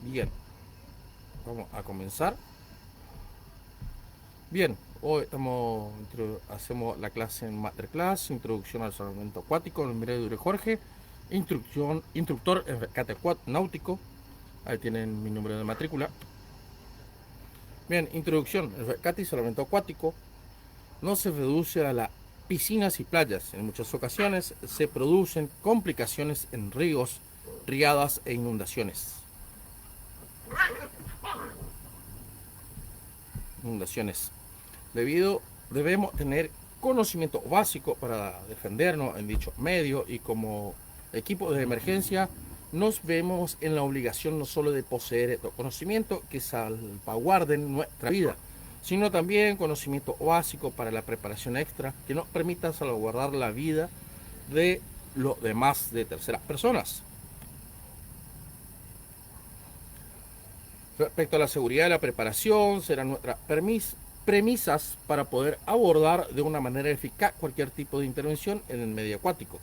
Bien, vamos a comenzar. Bien, hoy hacemos la clase en Masterclass, Introducción al Salvamento Acuático, en nombre de Jorge, instructor en rescate náutico. Ahí tienen mi número de matrícula. Bien, introducción. El rescate y salvamento acuático no se reduce a las piscinas y playas. En muchas ocasiones se producen complicaciones en ríos, riadas e inundaciones. Inundaciones. Debemos tener conocimiento básico para defendernos en dicho medio, y como equipo de emergencia nos vemos en la obligación no solo de poseer estos conocimientos que salvaguarden nuestra vida, sino también conocimiento básico para la preparación extra que nos permita salvaguardar la vida de los demás, de terceras personas. Respecto a la seguridad y la preparación, serán nuestras premisas para poder abordar de una manera eficaz cualquier tipo de intervención en el medio acuático.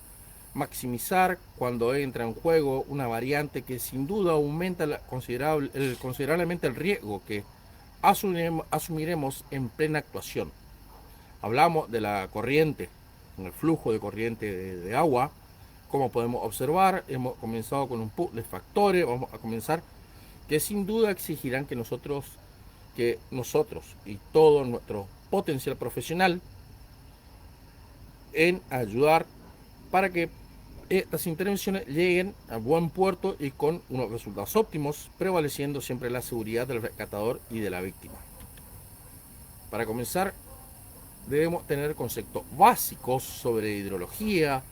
Maximizar cuando entra en juego una variante que sin duda aumenta considerablemente el riesgo que asumiremos en plena actuación. Hablamos de la corriente, el flujo de corriente de agua. Como podemos observar, hemos comenzado con un pool de factores. Vamos a comenzar que sin duda exigirán que nosotros y todo nuestro potencial profesional en ayudar para que estas intervenciones lleguen a buen puerto y con unos resultados óptimos, prevaleciendo siempre la seguridad del rescatador y de la víctima. Para comenzar, debemos tener conceptos básicos sobre hidrología,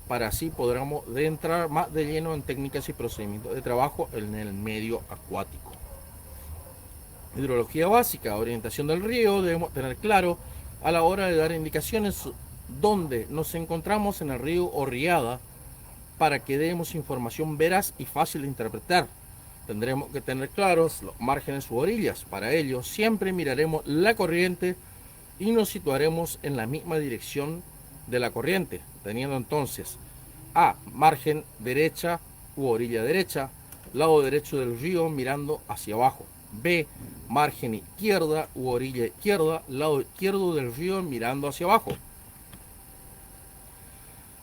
para así podamos entrar más de lleno en técnicas y procedimientos de trabajo en el medio acuático. Hidrología básica, orientación del río. Debemos tener claro a la hora de dar indicaciones dónde nos encontramos en el río o riada, para que demos información veraz y fácil de interpretar. Tendremos que tener claros los márgenes u orillas. Para ello siempre miraremos la corriente y nos situaremos en la misma dirección de la corriente, teniendo entonces A, margen derecha u orilla derecha, lado derecho del río mirando hacia abajo. B, margen izquierda u orilla izquierda, lado izquierdo del río mirando hacia abajo.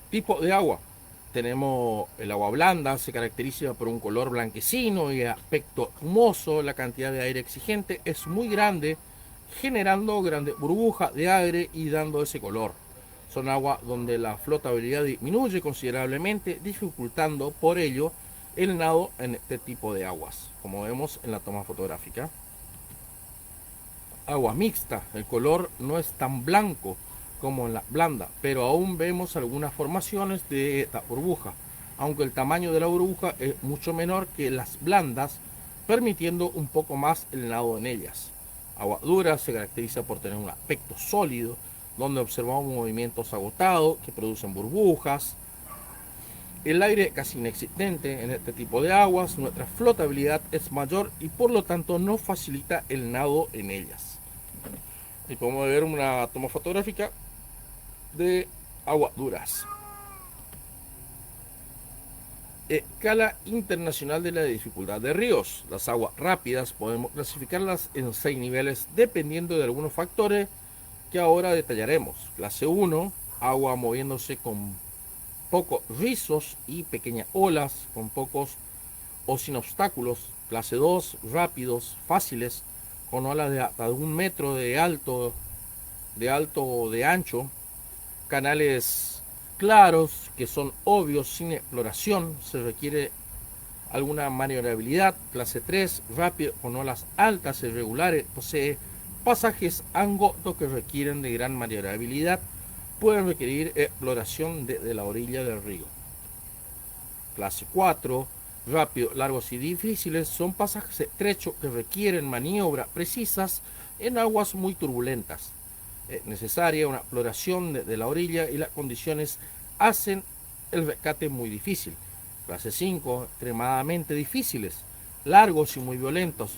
Tipo de agua. Tenemos el agua blanda, se caracteriza por un color blanquecino y aspecto humoso. La cantidad de aire exigente es muy grande, generando grandes burbujas de aire y dando ese color. Son aguas donde la flotabilidad disminuye considerablemente, dificultando por ello el nado en este tipo de aguas, como vemos en la toma fotográfica. Agua mixta, el color no es tan blanco como en la blanda, pero aún vemos algunas formaciones de esta burbuja, aunque el tamaño de la burbuja es mucho menor que las blandas, permitiendo un poco más el nado en ellas. Agua dura se caracteriza por tener un aspecto sólido, donde observamos movimientos agotados que producen burbujas. El aire casi inexistente en este tipo de aguas. Nuestra flotabilidad es mayor y por lo tanto no facilita el nado en ellas. Y podemos ver una toma fotográfica de aguas duras. Escala internacional de la dificultad de ríos. Las aguas rápidas podemos clasificarlas en 6 niveles dependiendo de algunos factores que ahora detallaremos. Clase 1, agua moviéndose con pocos rizos y pequeñas olas, con pocos o sin obstáculos. Clase 2, rápidos, fáciles, con olas de hasta 1 metro o de ancho. Canales claros, que son obvios, sin exploración, se requiere alguna maniobrabilidad. Clase 3, rápido, con olas altas e irregulares, posee pasajes angostos que requieren de gran maniobrabilidad, pueden requerir exploración desde la orilla del río. Clase 4, rápido, largos y difíciles, son pasajes estrechos que requieren maniobras precisas en aguas muy turbulentas. Es necesaria una exploración desde la orilla y las condiciones hacen el rescate muy difícil. Clase 5, extremadamente difíciles, largos y muy violentos.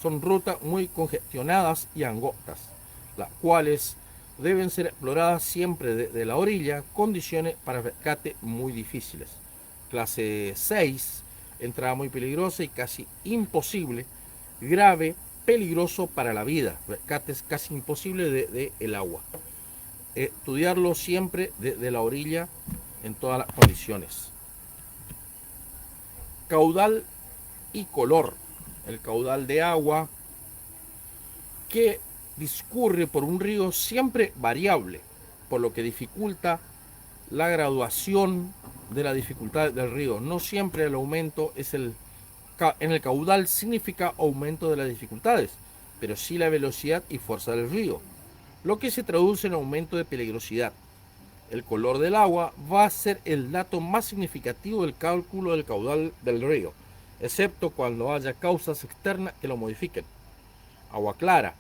Son rutas muy congestionadas y angostas, las cuales deben ser exploradas siempre desde la orilla, condiciones para rescate muy difíciles. Clase 6, entrada muy peligrosa y casi imposible, grave, peligroso para la vida, rescate es casi imposible de el agua. Estudiarlo siempre desde la orilla en todas las condiciones. Caudal y color. El caudal de agua que discurre por un río siempre variable, por lo que dificulta la graduación de la dificultad del río. No siempre el aumento es en el caudal significa aumento de las dificultades, pero sí la velocidad y fuerza del río, lo que se traduce en aumento de peligrosidad. El color del agua va a ser el dato más significativo del cálculo del caudal del río, excepto cuando haya causas externas que lo modifiquen. Agua clara,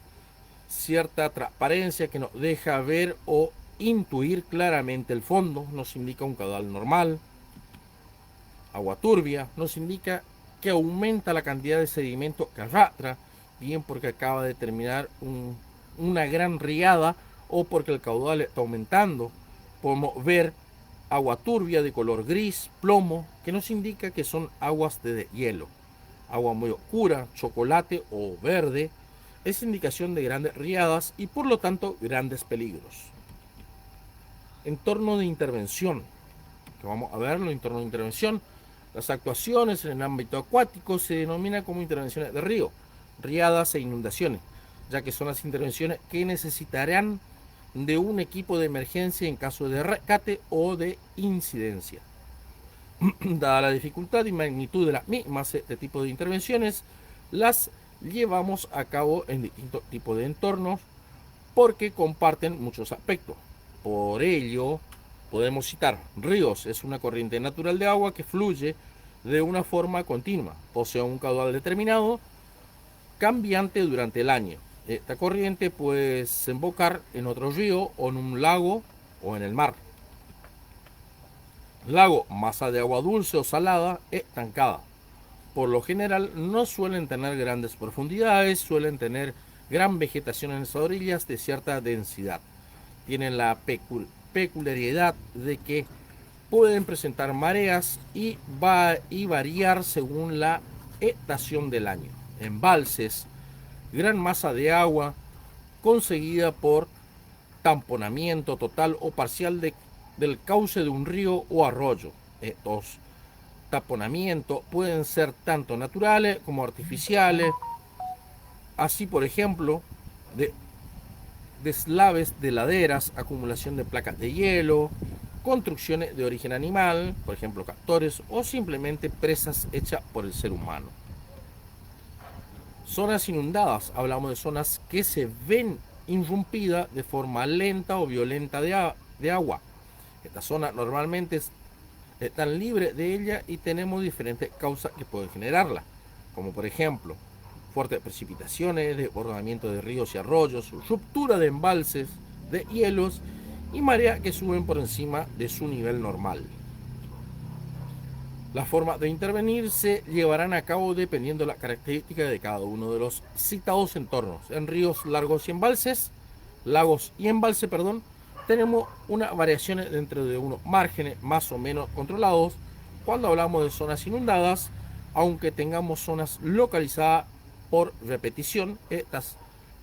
cierta transparencia que nos deja ver o intuir claramente el fondo, nos indica un caudal normal. Agua turbia nos indica que aumenta la cantidad de sedimento que arrastra, bien porque acaba de terminar una gran riada o porque el caudal está aumentando. Podemos ver agua turbia de color gris, plomo, que nos indica que son aguas de hielo. Agua muy oscura, chocolate o verde, es indicación de grandes riadas y por lo tanto grandes peligros. Entorno de intervención, que vamos a verlo, entorno de intervención. Las actuaciones en el ámbito acuático se denominan como intervenciones de río, riadas e inundaciones, ya que son las intervenciones que necesitarán de un equipo de emergencia en caso de rescate o de incidencia. Dada la dificultad y magnitud de las mismas, este tipo de intervenciones las llevamos a cabo en distintos tipos de entornos porque comparten muchos aspectos. Por ello, podemos citar ríos, es una corriente natural de agua que fluye de una forma continua, posee un caudal determinado, cambiante durante el año. Esta corriente puede desembocar en otro río o en un lago o en el mar. Lago, masa de agua dulce o salada, estancada. Por lo general no suelen tener grandes profundidades, suelen tener gran vegetación en las orillas de cierta densidad. Tienen la peculiaridad de que pueden presentar mareas y variar según la estación del año. Embalses, gran masa de agua conseguida por tamponamiento total o parcial del cauce de un río o arroyo. Estos taponamientos pueden ser tanto naturales como artificiales, así por ejemplo de deslaves de laderas, acumulación de placas de hielo, construcciones de origen animal, por ejemplo castores, o simplemente presas hechas por el ser humano. Zonas inundadas, hablamos de zonas que se ven irrumpidas de forma lenta o violenta de agua. Estas zonas normalmente están libres de ella y tenemos diferentes causas que pueden generarla, como por ejemplo fuertes precipitaciones, desbordamiento de ríos y arroyos, ruptura de embalses, de hielos y mareas que suben por encima de su nivel normal. Las formas de intervenir se llevarán a cabo dependiendo de las características de cada uno de los citados entornos. En ríos, lagos y embalses, tenemos unas variaciones dentro de unos márgenes más o menos controlados. Cuando hablamos de zonas inundadas, aunque tengamos zonas localizadas por repetición, estas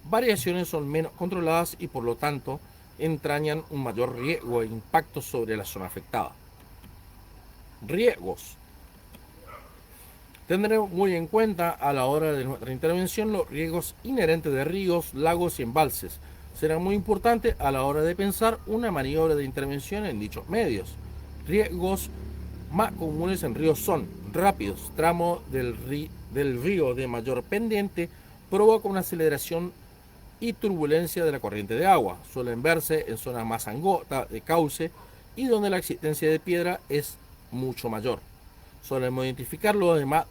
variaciones son menos controladas y por lo tanto entrañan un mayor riesgo e impacto sobre la zona afectada. Riesgos. Tendremos muy en cuenta a la hora de nuestra intervención los riesgos inherentes de ríos, lagos y embalses. Será muy importante a la hora de pensar una maniobra de intervención en dichos medios. Riesgos más comunes en ríos son rápidos, tramo del río de mayor pendiente provoca una aceleración y turbulencia de la corriente de agua. Suelen verse en zonas más angostas de cauce y donde la existencia de piedra es mucho mayor. Solemos identificarlo además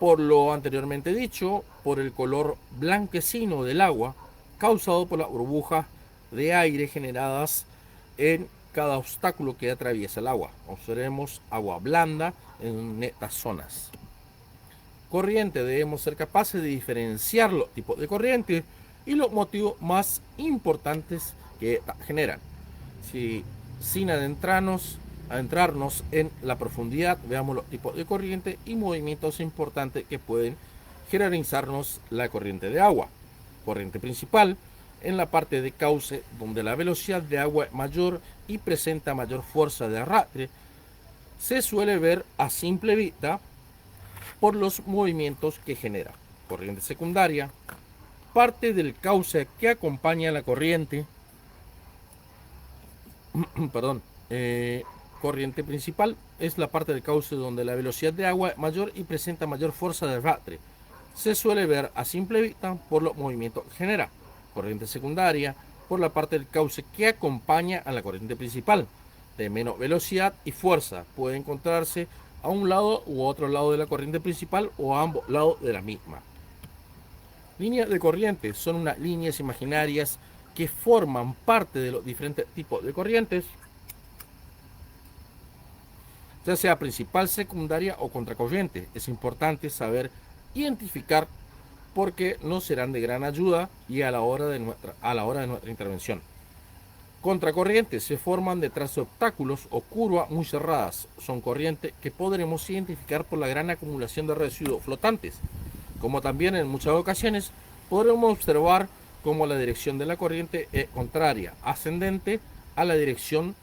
por lo anteriormente dicho, por el color blanquecino del agua causado por las burbujas de aire generadas en cada obstáculo que atraviesa el agua. Observemos agua blanda en estas zonas. Corriente, debemos ser capaces de diferenciar los tipos de corriente y los motivos más importantes que generan. Sin adentrarnos adentrarnos en la profundidad, veamos los tipos de corriente y movimientos importantes que pueden jerarquizarnos la corriente de agua. Corriente principal, en la parte de cauce, donde la velocidad de agua es mayor y presenta mayor fuerza de arrastre, se suele ver a simple vista por los movimientos que genera. Corriente secundaria, parte del cauce que acompaña la corriente, perdón, corriente principal es la parte del cauce donde la velocidad de agua es mayor y presenta mayor fuerza de arrastre. Se suele ver a simple vista por los movimientos que genera. Corriente secundaria, por la parte del cauce que acompaña a la corriente principal, de menos velocidad y fuerza. Puede encontrarse a un lado u otro lado de la corriente principal o a ambos lados de la misma. Líneas de corriente son unas líneas imaginarias que forman parte de los diferentes tipos de corrientes, ya sea principal, secundaria o contracorriente. Es importante saber identificar porque nos serán de gran ayuda y a la hora de nuestra intervención. Contracorrientes se forman detrás de obstáculos o curvas muy cerradas. Son corrientes que podremos identificar por la gran acumulación de residuos flotantes, como también en muchas ocasiones podremos observar cómo la dirección de la corriente es contraria, ascendente a la dirección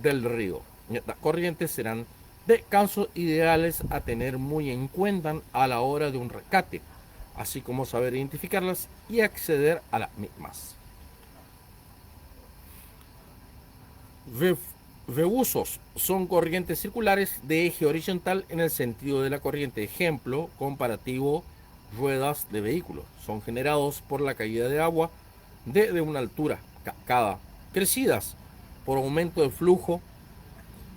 del río. Estas corrientes serán descansos ideales a tener muy en cuenta a la hora de un rescate, así como saber identificarlas y acceder a las mismas. Rebusos son corrientes circulares de eje horizontal en el sentido de la corriente. Ejemplo comparativo: ruedas de vehículos. Son generados por la caída de agua desde una altura, cascada, crecidas por aumento del flujo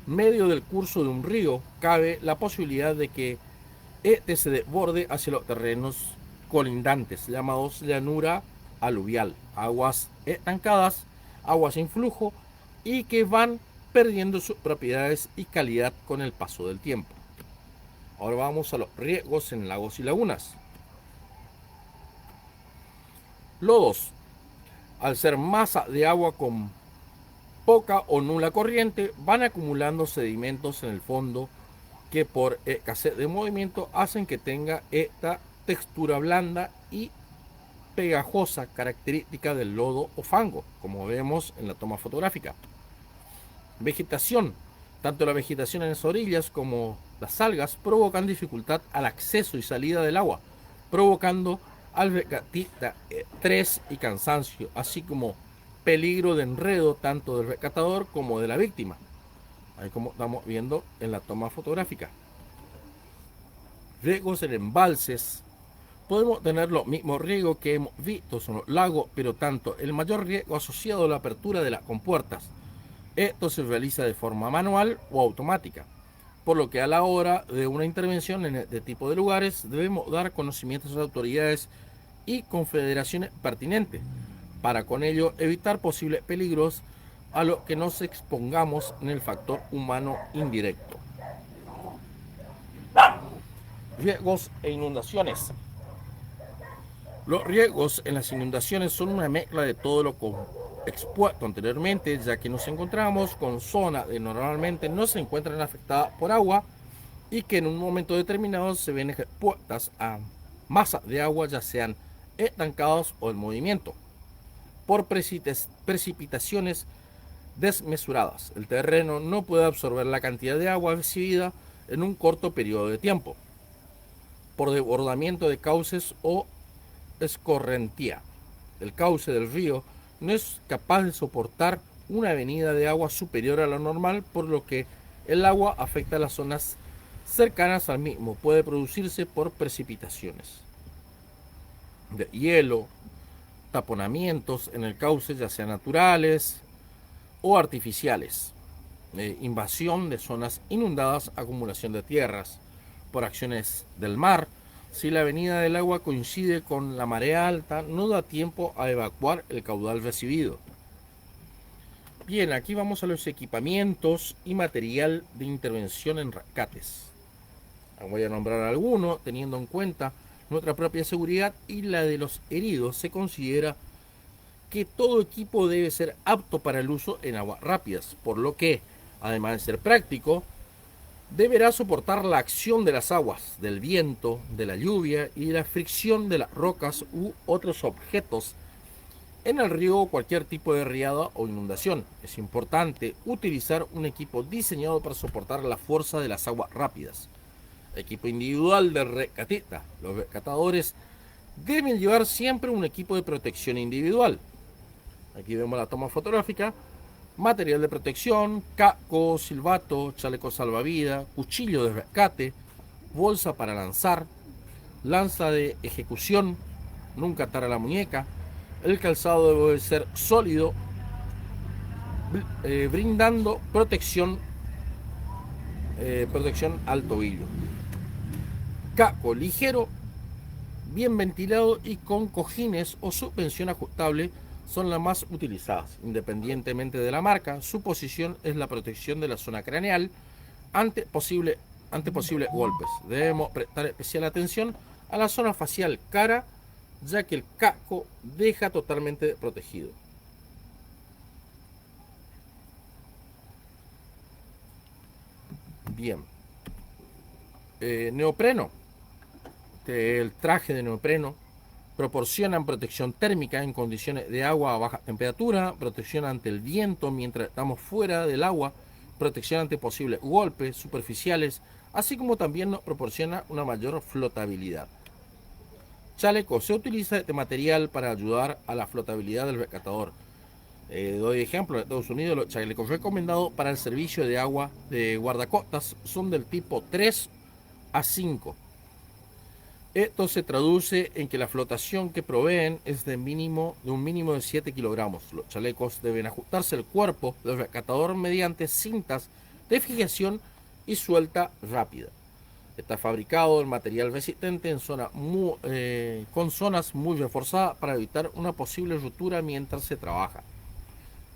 medio del curso de un río. Cabe la posibilidad de que este se desborde hacia los terrenos colindantes, llamados llanura aluvial, aguas estancadas, aguas sin flujo y que van perdiendo sus propiedades y calidad con el paso del tiempo. Ahora vamos a los riesgos en lagos y lagunas. Lodos. Al ser masa de agua con poca o nula corriente, van acumulando sedimentos en el fondo que por escasez de movimiento hacen que tenga esta textura blanda y pegajosa característica del lodo o fango, como vemos en la toma fotográfica. Vegetación. Tanto la vegetación en las orillas como las algas provocan dificultad al acceso y salida del agua, provocando al rescatista estrés y cansancio, así como peligro de enredo tanto del rescatador como de la víctima, ahí como estamos viendo en la toma fotográfica. Riegos en embalses. Podemos tener los mismos riegos que hemos visto en los lagos, pero tanto el mayor riesgo asociado a la apertura de las compuertas. Esto se realiza de forma manual o automática, por lo que a la hora de una intervención en este tipo de lugares debemos dar conocimientos a las autoridades y confederaciones pertinentes, para con ello evitar posibles peligros a los que nos expongamos en el factor humano indirecto. Riesgos e inundaciones. Los riesgos en las inundaciones son una mezcla de todo lo expuesto anteriormente, ya que nos encontramos con zonas que normalmente no se encuentran afectadas por agua y que en un momento determinado se ven expuestas a masas de agua, ya sean estancados o en movimiento, por precipitaciones desmesuradas. El terreno no puede absorber la cantidad de agua recibida en un corto periodo de tiempo, por desbordamiento de cauces o escorrentía. El cauce del río no es capaz de soportar una venida de agua superior a lo normal, por lo que el agua afecta a las zonas cercanas al mismo. Puede producirse por precipitaciones de hielo, taponamientos en el cauce, ya sean naturales o artificiales, invasión de zonas inundadas, acumulación de tierras por acciones del mar. Si la venida del agua coincide con la marea alta, no da tiempo a evacuar el caudal recibido. Bien, aquí vamos a los equipamientos y material de intervención en rescates. Voy a nombrar algunos, teniendo en cuenta nuestra propia seguridad y la de los heridos. Se considera que todo equipo debe ser apto para el uso en aguas rápidas, por lo que Además de ser práctico, deberá soportar la acción de las aguas, del viento, de la lluvia y de la fricción de las rocas u otros objetos en el río o cualquier tipo de riada o inundación. Es importante utilizar un equipo diseñado para soportar la fuerza de las aguas rápidas. Equipo individual de rescatista. Los rescatadores deben llevar siempre un equipo de protección individual. Aquí vemos la toma fotográfica. Material de protección, casco, silbato, chaleco salvavidas, cuchillo de rescate, bolsa para lanzar, lanza de ejecución, nunca atar a la muñeca. El calzado debe ser sólido, brindando protección al tobillo. Casco ligero, bien ventilado y con cojines o suspensión ajustable son las más utilizadas. Independientemente de la marca, su posición es la protección de la zona craneal ante posibles golpes. Debemos prestar especial atención a la zona facial cara, ya que el casco deja totalmente protegido. Bien. Neopreno. El traje de neopreno proporcionan protección térmica en condiciones de agua a baja temperatura, protección ante el viento mientras estamos fuera del agua, protección ante posibles golpes superficiales, así como también nos proporciona una mayor flotabilidad. Chaleco se utiliza este material para ayudar a la flotabilidad del rescatador. Doy ejemplo, en Estados Unidos los chalecos recomendados para el servicio de agua de guardacostas son del tipo 3 a 5. Esto se traduce en que la flotación que proveen es de un mínimo de 7 kilogramos. Los chalecos deben ajustarse al cuerpo del rescatador mediante cintas de fijación y suelta rápida. Está fabricado en material resistente con zonas muy reforzadas para evitar una posible ruptura mientras se trabaja.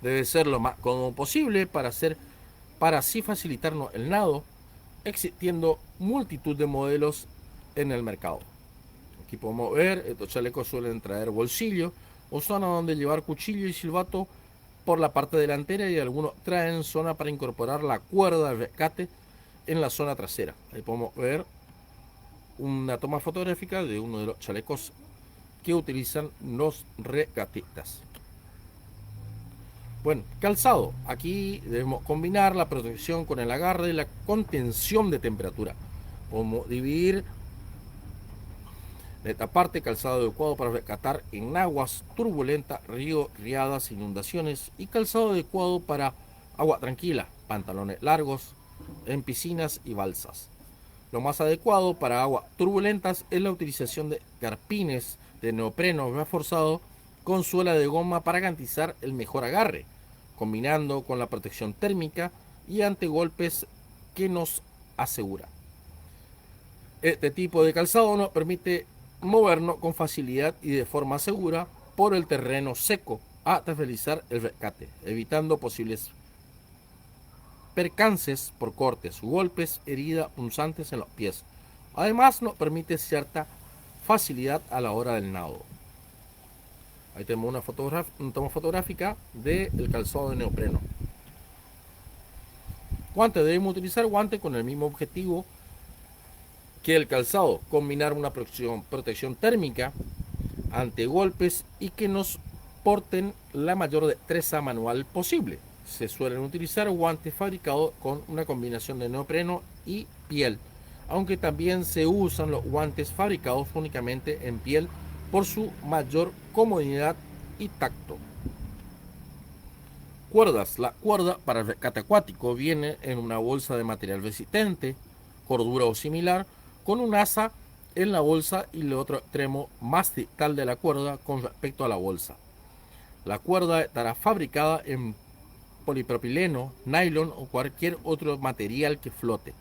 Debe ser lo más cómodo posible para así facilitarnos el nado, existiendo multitud de modelos en el mercado. Aquí podemos ver, estos chalecos suelen traer bolsillo o zona donde llevar cuchillo y silbato por la parte delantera, y algunos traen zona para incorporar la cuerda de rescate en la zona trasera. Ahí podemos ver una toma fotográfica de uno de los chalecos que utilizan los rescatistas. Bueno, calzado. Aquí debemos combinar la protección con el agarre y la contención de temperatura. Podemos dividir esta parte: calzado adecuado para rescatar en aguas turbulentas, ríos, riadas, inundaciones, y calzado adecuado para agua tranquila, pantalones largos en piscinas y balsas. Lo más adecuado para aguas turbulentas es la utilización de carpines de neopreno reforzado con suela de goma para garantizar el mejor agarre, combinando con la protección térmica y ante golpes que nos asegura. Este tipo de calzado nos permite movernos con facilidad y de forma segura por el terreno seco hasta realizar el rescate, evitando posibles percances por cortes, golpes, heridas punzantes en los pies. Además, nos permite cierta facilidad a la hora del nado. Ahí tenemos una toma fotográfica del calzado de neopreno. Guantes: debemos utilizar guantes con el mismo objetivo que el calzado, combinar una protección térmica ante golpes y que nos porten la mayor destreza manual posible. Se suelen utilizar guantes fabricados con una combinación de neopreno y piel, aunque también se usan los guantes fabricados únicamente en piel por su mayor comodidad y tacto. Cuerdas: la cuerda para el rescate acuático viene en una bolsa de material resistente, cordura o similar, con un asa en la bolsa y el otro extremo más distal de la cuerda con respecto a la bolsa. La cuerda estará fabricada en polipropileno, nylon o cualquier otro material que flote.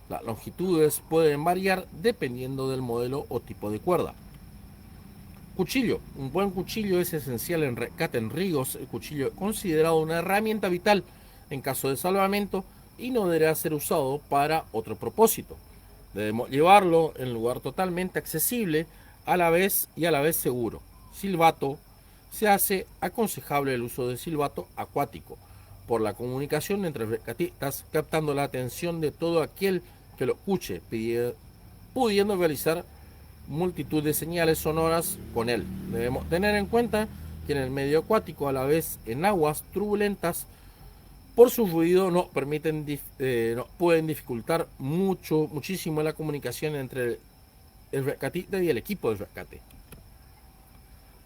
Las longitudes pueden variar dependiendo del modelo o tipo de cuerda. Cuchillo: un buen cuchillo es esencial en rescate en ríos. El cuchillo es considerado una herramienta vital en caso de salvamento y no deberá ser usado para otro propósito. Debemos llevarlo en un lugar totalmente accesible a la vez seguro. Silbato: se hace aconsejable el uso de silbato acuático por la comunicación entre rescatistas, captando la atención de todo aquel que lo escuche, pudiendo realizar multitud de señales sonoras con él. Debemos tener en cuenta que en el medio acuático, a la vez en aguas turbulentas, por su ruido no pueden dificultar muchísimo la comunicación entre el rescatista y el equipo de rescate.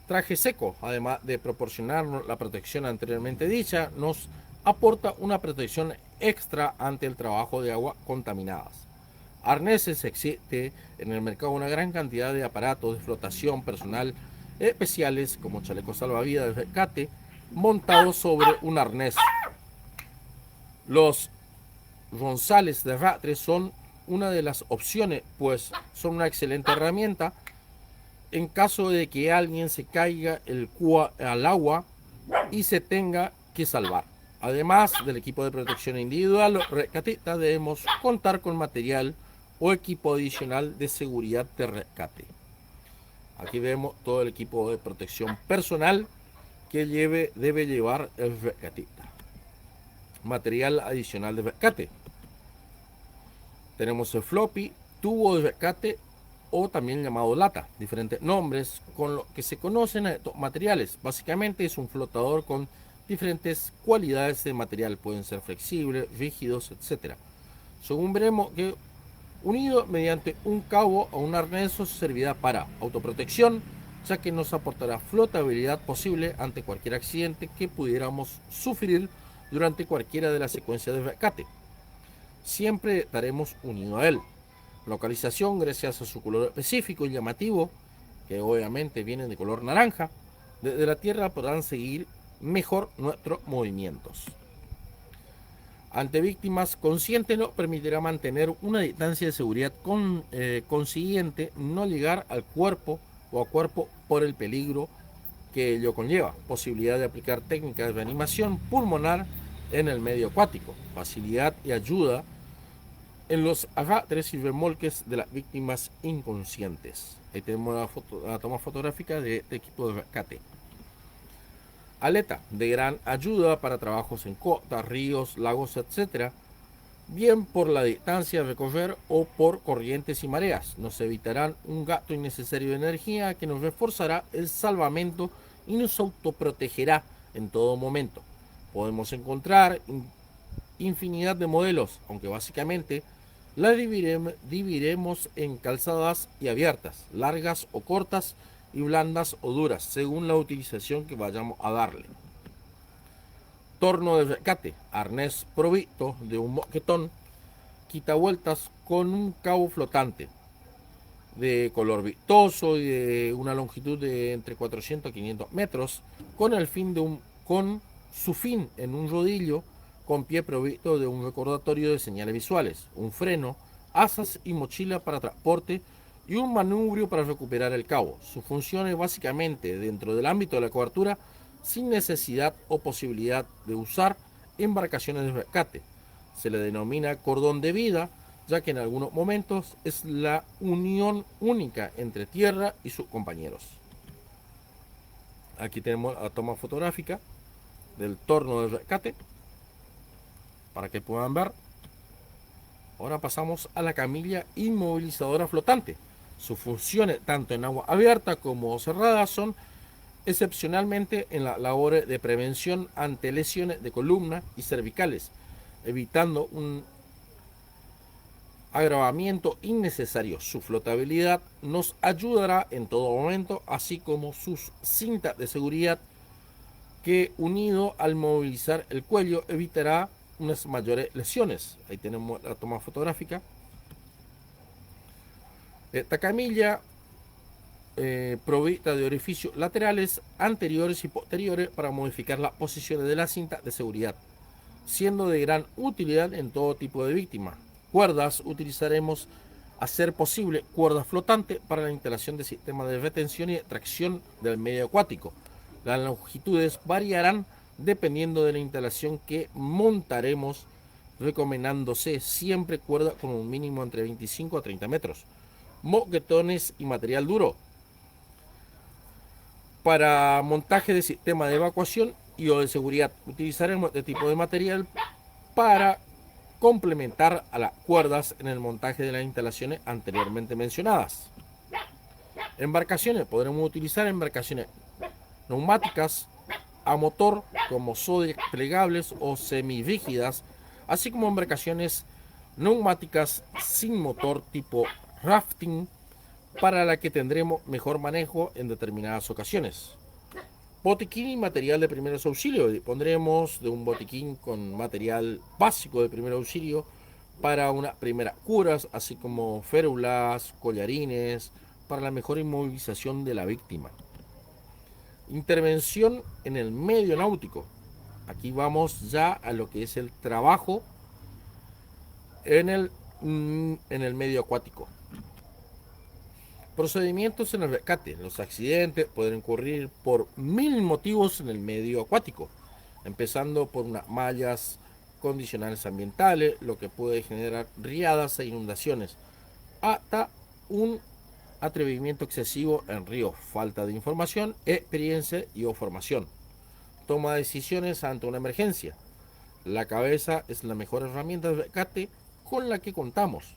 Traje seco, además de proporcionarnos la protección anteriormente dicha, nos aporta una protección extra ante el trabajo de aguas contaminadas. Arneses: existe en el mercado una gran cantidad de aparatos de flotación personal especiales como chalecos salvavidas de rescate montados sobre un arnés. Los ronzales de arrastre son una de las opciones, pues son una excelente herramienta en caso de que alguien se caiga al agua y se tenga que salvar. Además del equipo de protección individual, los rescatistas debemos contar con material o equipo adicional de seguridad de rescate. Aquí vemos todo el equipo de protección personal que debe llevar el rescatista. Material adicional de rescate. Tenemos el floppy, tubo de rescate o también llamado lata, diferentes nombres con lo que se conocen a estos materiales. Básicamente es un flotador con diferentes cualidades de material, pueden ser flexibles, rígidos, etc. Según veremos que unido mediante un cabo a un arnés servirá para autoprotección, ya que nos aportará flotabilidad posible ante cualquier accidente que pudiéramos sufrir durante cualquiera de las secuencias de rescate. Siempre estaremos unidos a él. Localización: gracias a su color específico y llamativo, que obviamente viene de color naranja, desde la tierra podrán seguir mejor nuestros movimientos. Ante víctimas conscientes nos permitirá mantener una distancia de seguridad consiguiente, no llegar al cuerpo o a cuerpo por el peligro que ello conlleva. Posibilidad de aplicar técnicas de reanimación pulmonar en el medio acuático. Facilidad y ayuda en los arrastres y remolques de las víctimas inconscientes. Ahí tenemos la toma fotográfica de este equipo de rescate. Aleta: de gran ayuda para trabajos en costas, ríos, lagos, etc. Bien por la distancia a recorrer o por corrientes y mareas. Nos evitarán un gasto innecesario de energía que nos reforzará el salvamento y nos autoprotegerá en todo momento. Podemos encontrar infinidad de modelos, aunque básicamente las dividiremos en calzadas y abiertas, largas o cortas, y blandas o duras, según la utilización que vayamos a darle. Torno de rescate: arnés provisto de un mosquetón quitavueltas con un cabo flotante de color vistoso y de una longitud de entre 400 a 500 metros, con su fin en un rodillo, con pie provisto de un recordatorio de señales visuales, un freno, asas y mochila para transporte y un manubrio para recuperar el cabo. Su función es básicamente dentro del ámbito de la cobertura, sin necesidad o posibilidad de usar embarcaciones de rescate. Se le denomina cordón de vida, ya que en algunos momentos es la unión única entre tierra y sus compañeros. Aquí tenemos la toma fotográfica del torno de rescate para que puedan ver. Ahora pasamos a la camilla inmovilizadora flotante. Sus funciones, tanto en agua abierta como cerrada, son excepcionalmente en la labor de prevención ante lesiones de columna y cervicales, evitando un agravamiento innecesario. Su flotabilidad nos ayudará en todo momento, así como sus cintas de seguridad que, unido al movilizar el cuello, evitará unas mayores lesiones. Ahí tenemos la toma fotográfica. Esta camilla provista de orificios laterales, anteriores y posteriores para modificar las posiciones de la cinta de seguridad, siendo de gran utilidad en todo tipo de víctimas. Cuerdas: utilizaremos, a ser posible, cuerdas flotantes para la instalación de sistemas de retención y tracción del medio acuático. Las longitudes variarán dependiendo de la instalación que montaremos, recomendándose siempre cuerda con un mínimo entre 25 a 30 metros. Moquetones y material duro para montaje de sistema de evacuación y o de seguridad. Utilizaremos este tipo de material para complementar a las cuerdas en el montaje de las instalaciones anteriormente mencionadas. Embarcaciones. Podremos utilizar embarcaciones neumáticas a motor como zodiac plegables o semirígidas, así como embarcaciones neumáticas sin motor tipo rafting, para la que tendremos mejor manejo en determinadas ocasiones. Botiquín y material de primeros auxilios. Dispondremos de un botiquín con material básico de primer auxilio para una primera curas, así como férulas, collarines, para la mejor inmovilización de la víctima. Intervención en el medio náutico. Aquí vamos ya a lo que es el trabajo en el medio acuático. Procedimientos en el rescate. Los accidentes pueden ocurrir por 1000 motivos en el medio acuático, empezando por unas mallas condicionales ambientales, lo que puede generar riadas e inundaciones, hasta un atrevimiento excesivo en ríos, falta de información, experiencia y o formación. Toma de decisiones ante una emergencia. La cabeza es la mejor herramienta de rescate con la que contamos,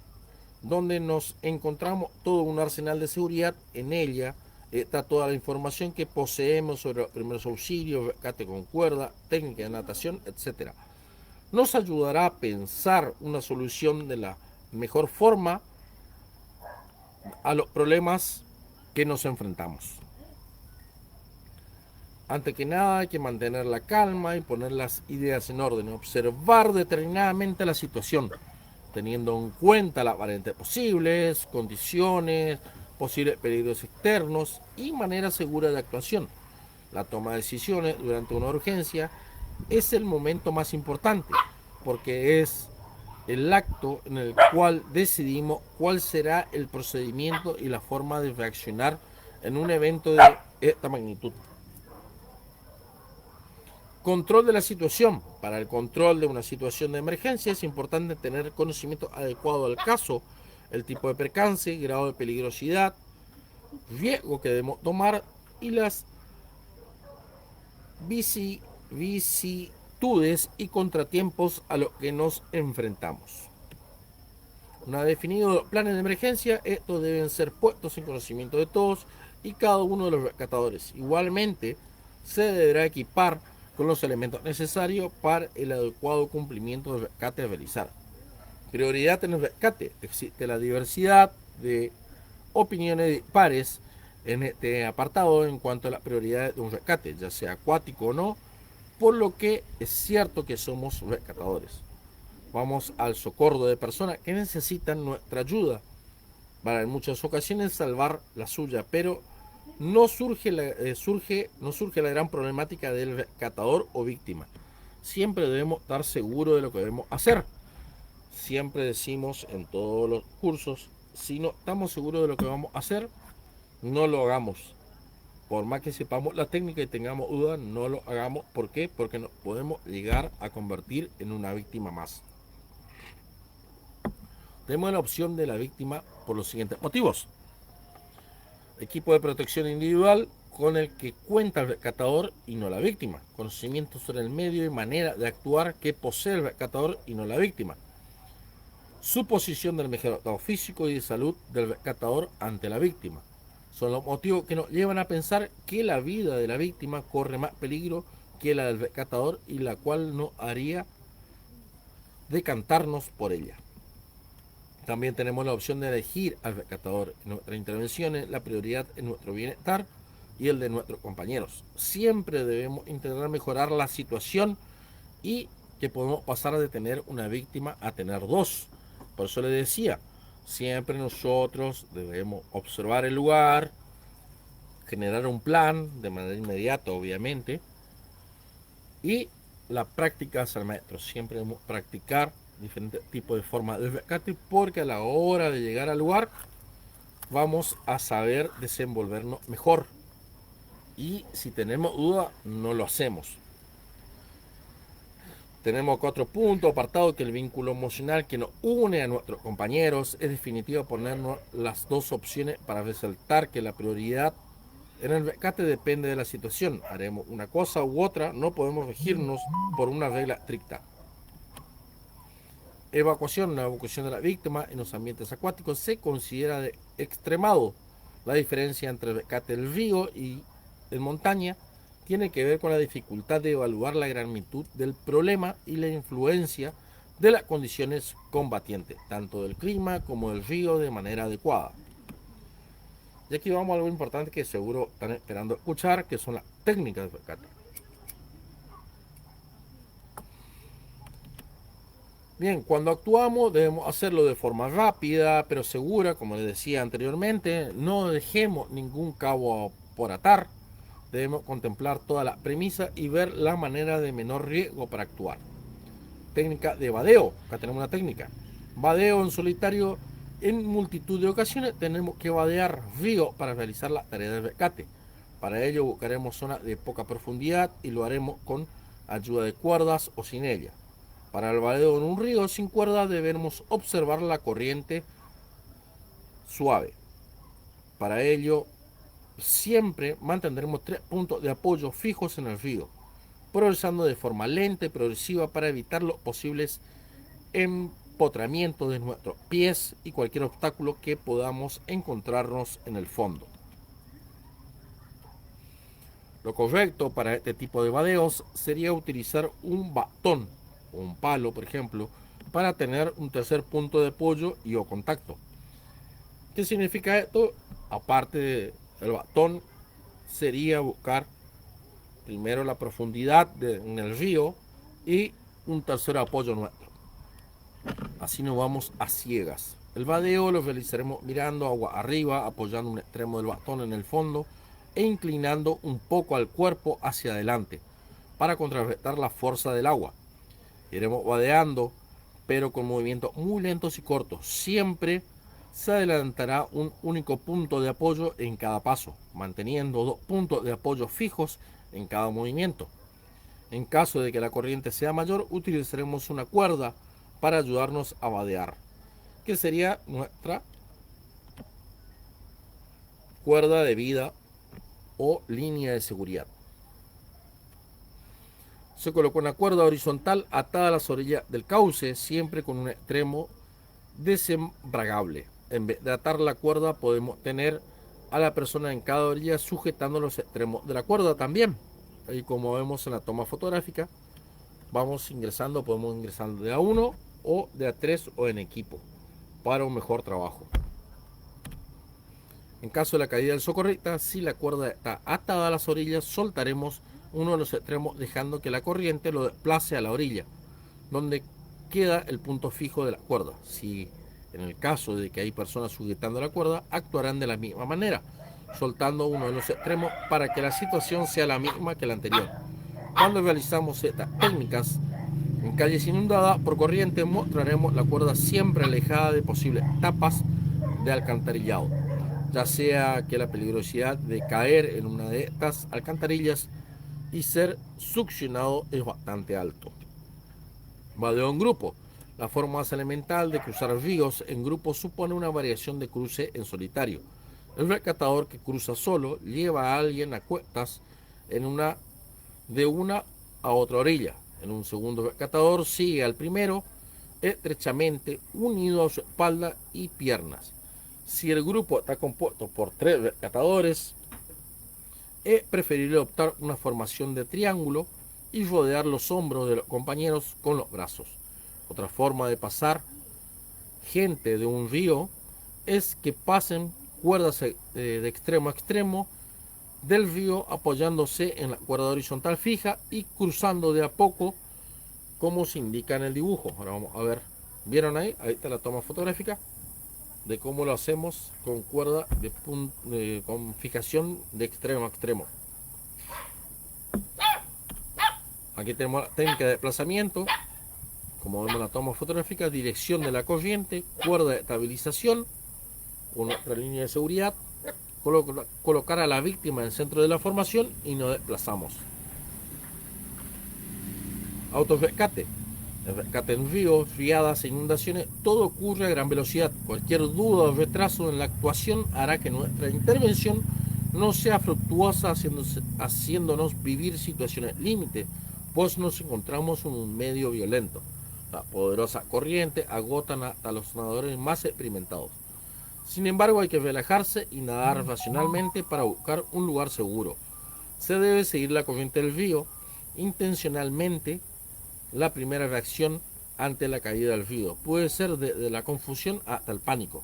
donde nos encontramos todo un arsenal de seguridad. En ella está toda la información que poseemos sobre primeros auxilios, rescate con cuerda, técnica de natación, etc. Nos ayudará a pensar una solución de la mejor forma a los problemas que nos enfrentamos. Ante que nada hay que mantener la calma y poner las ideas en orden, observar determinadamente la situación, teniendo en cuenta las variantes posibles, condiciones, posibles peligros externos y manera segura de actuación. La toma de decisiones durante una urgencia es el momento más importante, porque es el acto en el cual decidimos cuál será el procedimiento y la forma de reaccionar en un evento de esta magnitud. Control de la situación. Para el control de una situación de emergencia es importante tener conocimiento adecuado del caso, el tipo de percance, grado de peligrosidad, riesgo que debemos tomar y las vicisitudes y contratiempos a los que nos enfrentamos. Una vez definidos los planes de emergencia, estos deben ser puestos en conocimiento de todos y cada uno de los rescatadores. Igualmente, se deberá equipar con los elementos necesarios para el adecuado cumplimiento del rescate a realizar. Prioridad en el rescate. Existe la diversidad de opiniones pares en este apartado en cuanto a la prioridad de un rescate, ya sea acuático o no, por lo que es cierto que somos rescatadores. Vamos al socorro de personas que necesitan nuestra ayuda para en muchas ocasiones salvar la suya, pero no surge la gran problemática del rescatador o víctima. Siempre debemos estar seguros de lo que debemos hacer. Siempre decimos en todos los cursos, si no estamos seguros de lo que vamos a hacer, no lo hagamos. Por más que sepamos la técnica y tengamos dudas, no lo hagamos. ¿Por qué? Porque nos podemos llegar a convertir en una víctima más. Tenemos la opción de la víctima por los siguientes motivos. Equipo de protección individual con el que cuenta el rescatador y no la víctima. Conocimiento sobre el medio y manera de actuar que posee el rescatador y no la víctima. Suposición del mejor estado físico y de salud del rescatador ante la víctima. Son los motivos que nos llevan a pensar que la vida de la víctima corre más peligro que la del rescatador y la cual no haría decantarnos por ella. También tenemos la opción de elegir al rescatador. En nuestras intervenciones, la prioridad es nuestro bienestar y el de nuestros compañeros. Siempre debemos intentar mejorar la situación y que podemos pasar de tener una víctima a tener dos. Por eso les decía, siempre nosotros debemos observar el lugar, generar un plan de manera inmediata, obviamente, y la práctica es al maestro. Siempre debemos practicar diferentes tipos de formas de rescate, porque a la hora de llegar al lugar vamos a saber desenvolvernos mejor, y si tenemos duda no lo hacemos. Tenemos 4 puntos apartados: que el vínculo emocional que nos une a nuestros compañeros. Es definitivo ponernos las dos opciones para resaltar que la prioridad En el rescate depende de la situación. Haremos una cosa u otra, no podemos regirnos por una regla estricta. Evacuación. La evacuación de la víctima en los ambientes acuáticos se considera de extremado. La diferencia entre el rescate del río y en montaña tiene que ver con la dificultad de evaluar la magnitud del problema y la influencia de las condiciones combatientes, tanto del clima como del río, de manera adecuada. Y aquí vamos a algo importante que seguro están esperando escuchar, que son las técnicas de rescate. Bien, cuando actuamos debemos hacerlo de forma rápida pero segura, como les decía anteriormente. No dejemos ningún cabo por atar. Debemos contemplar toda la premisa y ver la manera de menor riesgo para actuar. Técnica de vadeo. Acá tenemos una técnica. Vadeo en solitario. En multitud de ocasiones tenemos que vadear río para realizar la tarea de rescate. Para ello buscaremos zonas de poca profundidad y lo haremos con ayuda de cuerdas o sin ella. Para el vadeo en un río sin cuerda debemos observar la corriente suave. Para ello siempre mantendremos 3 puntos de apoyo fijos en el río, progresando de forma lenta y progresiva para evitar los posibles empotramientos de nuestros pies y cualquier obstáculo que podamos encontrarnos en el fondo. Lo correcto para este tipo de vadeos sería utilizar un bastón o un palo, por ejemplo, para tener un tercer punto de apoyo y o contacto. ¿Qué significa esto? Aparte del bastón, sería buscar primero la profundidad en el río y un tercer apoyo nuestro. Así no vamos a ciegas. El vadeo lo realizaremos mirando agua arriba, apoyando un extremo del bastón en el fondo e inclinando un poco al cuerpo hacia adelante para contrarrestar la fuerza del agua. Iremos vadeando, pero con movimientos muy lentos y cortos. Siempre se adelantará un único punto de apoyo en cada paso, manteniendo 2 puntos de apoyo fijos en cada movimiento. En caso de que la corriente sea mayor, utilizaremos una cuerda para ayudarnos a vadear, que sería nuestra cuerda de vida o línea de seguridad. Se colocó una cuerda horizontal atada a las orillas del cauce, siempre con un extremo desembragable. En vez de atar la cuerda, podemos tener a la persona en cada orilla sujetando los extremos de la cuerda también. Y como vemos en la toma fotográfica, vamos ingresando, podemos ingresar de a uno o de a 3 o en equipo para un mejor trabajo. En caso de la caída del socorrista, si la cuerda está atada a las orillas, soltaremos uno de los extremos dejando que la corriente lo desplace a la orilla, donde queda el punto fijo de la cuerda. Si en el caso de que hay personas sujetando la cuerda, actuarán de la misma manera, soltando uno de los extremos para que la situación sea la misma que la anterior. Cuando realizamos estas técnicas en calles inundadas por corriente, mostraremos la cuerda siempre alejada de posibles tapas de alcantarillado, ya sea que la peligrosidad de caer en una de estas alcantarillas y ser succionado es bastante alto. Vadeo en grupo. La forma más elemental de cruzar ríos en grupo supone una variación de cruce en solitario. El rescatador que cruza solo lleva a alguien a cuestas de una a otra orilla. En un segundo rescatador sigue al primero estrechamente unido a su espalda y piernas. Si el grupo está compuesto por 3 rescatadores, es preferible optar una formación de triángulo y rodear los hombros de los compañeros con los brazos. Otra forma de pasar gente de un río es que pasen cuerdas de extremo a extremo del río apoyándose en la cuerda horizontal fija y cruzando de a poco como se indica en el dibujo. Ahora vamos a ver, ¿vieron ahí? Ahí está la toma fotográfica de cómo lo hacemos con cuerda con fijación de extremo a extremo. Aquí tenemos la técnica de desplazamiento, como vemos en la toma fotográfica, dirección de la corriente, cuerda de estabilización, con nuestra línea de seguridad, colocar a la víctima en el centro de la formación y nos desplazamos. Autorrescate. El rescate en ríos, riadas e inundaciones, todo ocurre a gran velocidad. Cualquier duda o retraso en la actuación hará que nuestra intervención no sea fructuosa, haciéndonos vivir situaciones límite, pues nos encontramos en un medio violento. La poderosa corriente agotan hasta los nadadores más experimentados. Sin embargo, hay que relajarse y nadar racionalmente para buscar un lugar seguro. Se debe seguir la corriente del río intencionalmente. La primera reacción ante la caída del río puede ser de la confusión hasta el pánico.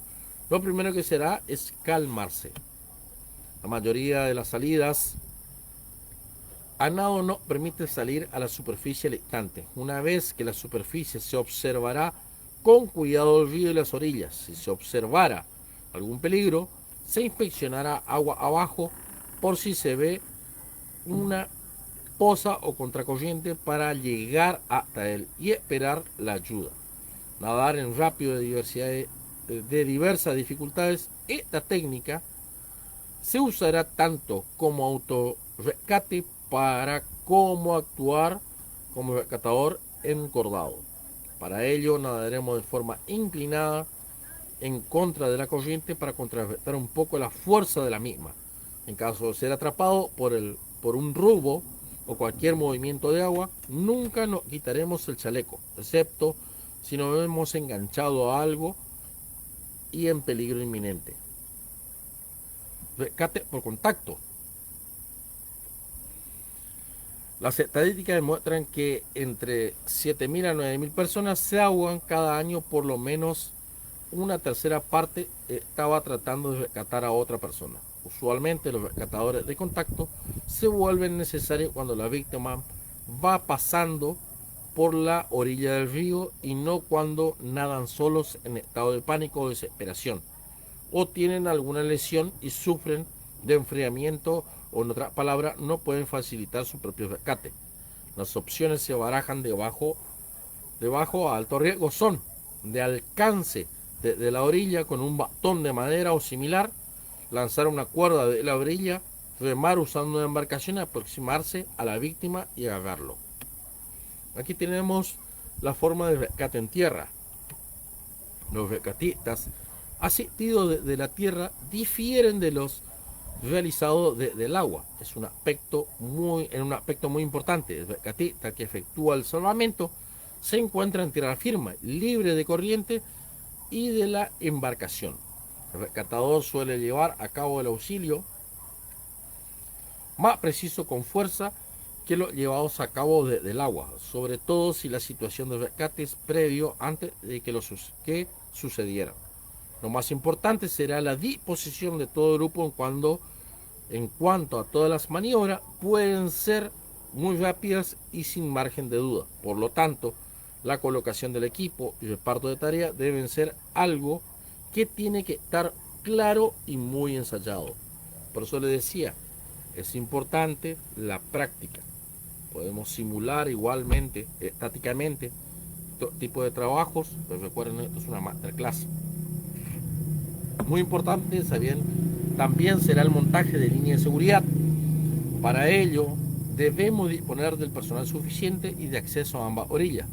Lo primero que será es calmarse. La mayoría de las salidas a nado no permite salir a la superficie al instante. Una vez que la superficie se observará con cuidado el río y las orillas. Si se observara algún peligro, se inspeccionará agua abajo por si se ve una poza o contracorriente para llegar hasta él y esperar la ayuda. Nadar en rápido de diversas dificultades. Esta técnica se usará tanto como autorrescate para como actuar como rescatador encordado. Para ello nadaremos de forma inclinada en contra de la corriente para contrarrestar un poco la fuerza de la misma. En caso de ser atrapado por un rumbo o cualquier movimiento de agua, nunca nos quitaremos el chaleco, excepto si nos hemos enganchado a algo y en peligro inminente. Rescate por contacto. Las estadísticas demuestran que entre 7.000 a 9.000 personas se ahogan cada año. Por lo menos una tercera parte estaba tratando de rescatar a otra persona. Usualmente los rescatadores de contacto se vuelven necesarios cuando la víctima va pasando por la orilla del río y no cuando nadan solos en estado de pánico o desesperación, o tienen alguna lesión y sufren de enfriamiento, o en otras palabras no pueden facilitar su propio rescate. Las opciones se barajan de bajo a alto riesgo son de alcance de la orilla con un bastón de madera o similar, lanzar una cuerda de la orilla, remar usando una embarcación, aproximarse a la víctima y agarrarlo. Aquí tenemos la forma de rescate en tierra. Los rescatistas asistidos de la tierra difieren de los realizados del agua. Es un aspecto muy importante. El rescatista que efectúa el salvamento se encuentra en tierra firme, libre de corriente y de la embarcación. El rescatador suele llevar a cabo el auxilio más preciso con fuerza que los llevados a cabo del agua, sobre todo si la situación de rescate es previo antes de que sucediera. Lo más importante será la disposición de todo el grupo en cuanto a todas las maniobras pueden ser muy rápidas y sin margen de duda. Por lo tanto, la colocación del equipo y reparto de tareas deben ser algo que tiene que estar claro y muy ensayado. Por eso le decía, es importante la práctica. Podemos simular igualmente, estáticamente, todo tipo de trabajos, pero recuerden, esto es una masterclass. Muy importante, también será el montaje de línea de seguridad. Para ello, debemos disponer del personal suficiente y de acceso a ambas orillas,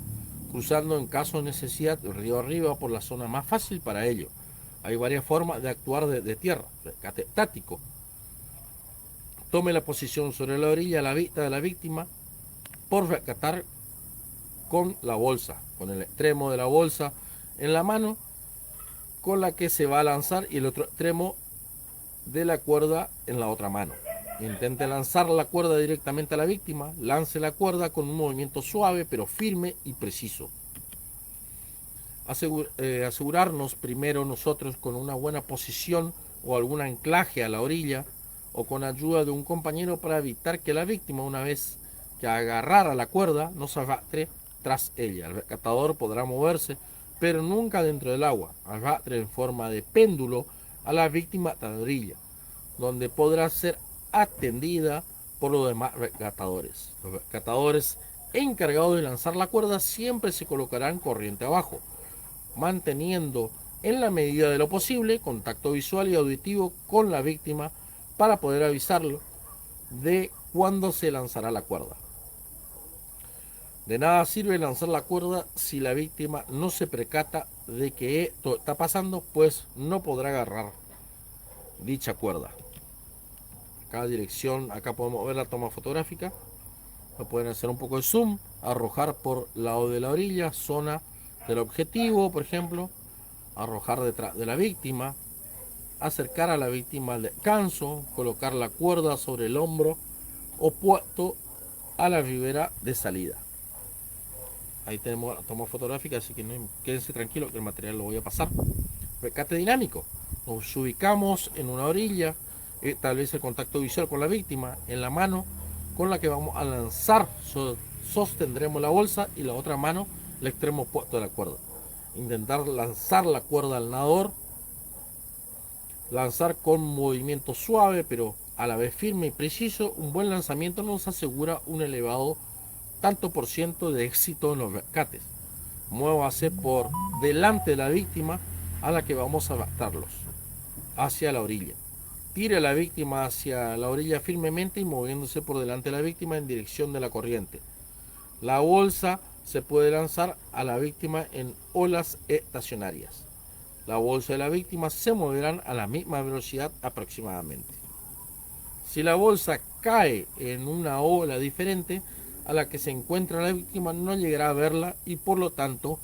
cruzando en caso de necesidad río arriba por la zona más fácil para ello. Hay varias formas de actuar de tierra. Rescate estático. Tome la posición sobre la orilla a la vista de la víctima por rescatar con la bolsa, con el extremo de la bolsa en la mano con la que se va a lanzar y el otro extremo de la cuerda en la otra mano. Intente lanzar la cuerda directamente a la víctima. Lance la cuerda con un movimiento suave pero firme y preciso. Asegurarnos primero nosotros con una buena posición o algún anclaje a la orilla o con ayuda de un compañero para evitar que la víctima, una vez que agarrara la cuerda, no se arrastre tras ella. El rescatador podrá moverse, pero nunca dentro del agua. Arrastre en forma de péndulo a la víctima hasta la orilla, donde podrá ser atendida por los demás rescatadores. Los rescatadores encargados de lanzar la cuerda siempre se colocarán corriente abajo, manteniendo en la medida de lo posible contacto visual y auditivo con la víctima para poder avisarlo de cuándo se lanzará la cuerda. De nada sirve lanzar la cuerda si la víctima no se percata de que esto está pasando, pues no podrá agarrar dicha cuerda. cada dirección. Acá podemos ver la toma fotográfica. Lo pueden hacer un poco de zoom, arrojar por lado de la orilla, zona del objetivo, por ejemplo, arrojar detrás de la víctima, acercar a la víctima al descanso, colocar la cuerda sobre el hombro opuesto a la ribera de salida. Ahí tenemos la toma fotográfica, así que no, quédense tranquilos que el material lo voy a pasar. Rescate dinámico. Nos ubicamos en una orilla, establece el contacto visual con la víctima en la mano con la que vamos a lanzar. Sostendremos la bolsa y la otra mano el extremo opuesto de la cuerda. Intentar lanzar la cuerda al nadador. Lanzar con movimiento suave pero a la vez firme y preciso. Un buen lanzamiento nos asegura un elevado tanto por ciento de éxito en los rescates. Muévase por delante de la víctima a la que vamos a arrastrarlos hacia la orilla. Tire a la víctima hacia la orilla firmemente y moviéndose por delante de la víctima en dirección de la corriente. La bolsa se puede lanzar a la víctima en olas estacionarias. La bolsa de la víctima se moverán a la misma velocidad aproximadamente. Si la bolsa cae en una ola diferente a la que se encuentra la víctima, no llegará a verla y por lo tanto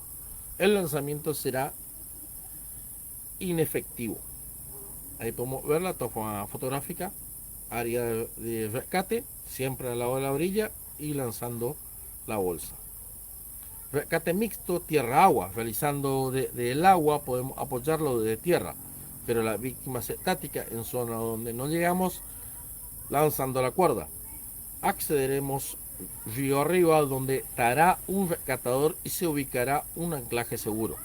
el lanzamiento será inefectivo. Ahí podemos ver la toma fotográfica, área de rescate, siempre al lado de la orilla y lanzando la bolsa. Rescate mixto tierra-agua, realizando del agua podemos apoyarlo desde tierra, pero la víctima es estática en zona donde no llegamos, lanzando la cuerda. Accederemos río arriba donde estará un rescatador y se ubicará un anclaje seguro.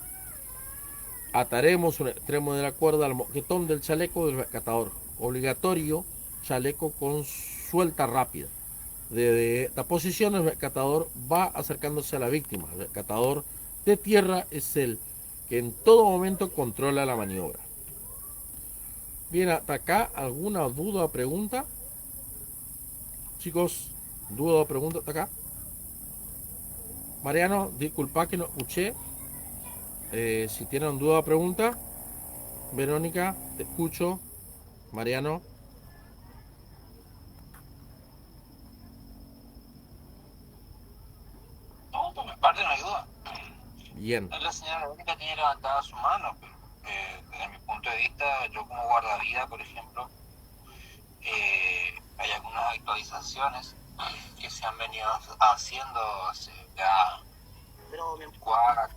Ataremos un extremo de la cuerda al moquetón del chaleco del rescatador. Obligatorio chaleco con suelta rápida. Desde esta posición el rescatador va acercándose a la víctima. El rescatador de tierra es el que en todo momento controla la maniobra. Bien, hasta acá, ¿alguna duda o pregunta? Chicos, ¿duda o pregunta hasta acá? Mariano, disculpa que no escuché. Si tienen duda o pregunta, Verónica, te escucho. Mariano. No, por mi parte no hay duda. Bien. La señora Verónica tiene levantada su mano, pero desde mi punto de vista, yo como guardavida, por ejemplo, hay algunas actualizaciones que se han venido haciendo hace ya 4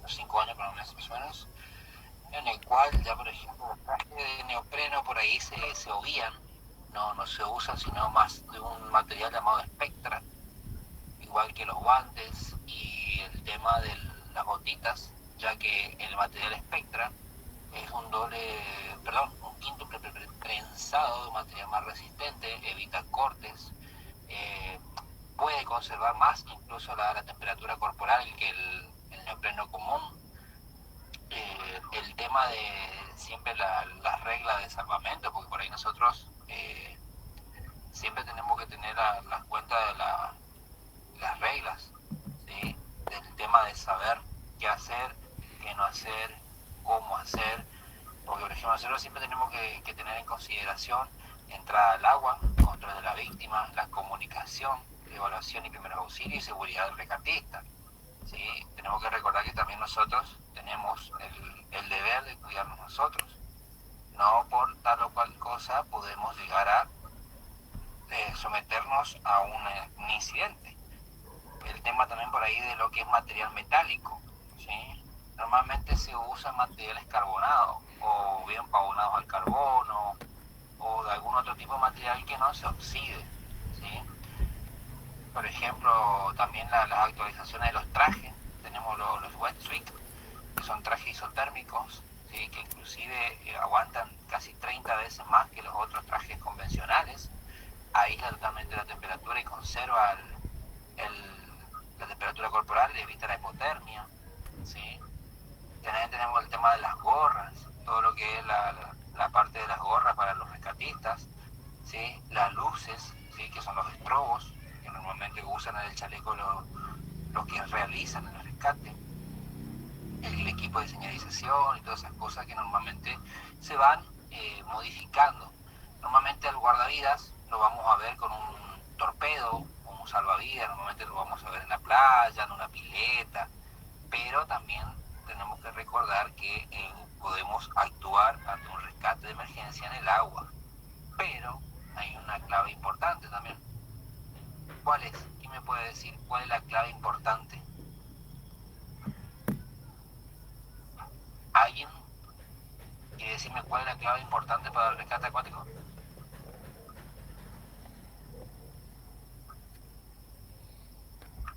o 5 años, más o menos, en el cual ya, por ejemplo, los trajes de neopreno por ahí se obvían, no se usan, sino más de un material llamado Spectra, igual que los guantes y el tema de las botitas, ya que el material Spectra es un quíntuple prensado de material más resistente, evita cortes, puede conservar más incluso la temperatura corporal que el neopreno común. El tema de siempre las reglas de salvamento, porque por ahí nosotros siempre tenemos que tener las cuentas de las reglas, ¿sí? Del tema de saber qué hacer, qué no hacer, cómo hacer, porque por ejemplo nosotros siempre tenemos que tener en consideración entrada al agua, control de la víctima, la comunicación, evaluación y primeros auxilios y seguridad del rescatista. ¿Sí? Tenemos que recordar que también nosotros tenemos el deber de cuidarnos nosotros. No por tal o cual cosa podemos llegar a someternos a un incidente. El tema también por ahí de lo que es material metálico, ¿sí? Normalmente se usan materiales carbonados o bien pavonados al carbono o de algún otro tipo de material que no se oxide, ¿sí? Por ejemplo, también las actualizaciones de los trajes. Tenemos los wetsuit, que son trajes isotérmicos, ¿sí? Que inclusive aguantan casi 30 veces más que los otros trajes convencionales. Aísla totalmente la temperatura y conserva la temperatura corporal, evita la hipotermia, ¿sí? También tenemos el tema de las gorras, todo lo que es la parte de las gorras para los rescatistas, ¿sí? Las luces, ¿sí? Que son los estrobos, que normalmente usan en el chaleco los que realizan el rescate, el equipo de señalización y todas esas cosas que normalmente se van modificando. Normalmente al guardavidas lo vamos a ver con un torpedo, con un salvavidas, normalmente lo vamos a ver en la playa, en una pileta, pero también tenemos que recordar que podemos actuar ante un rescate de emergencia en el agua. Pero hay una clave importante también. ¿Cuál es? ¿Quién me puede decir cuál es la clave importante? ¿Alguien quiere decirme cuál es la clave importante para el rescate acuático?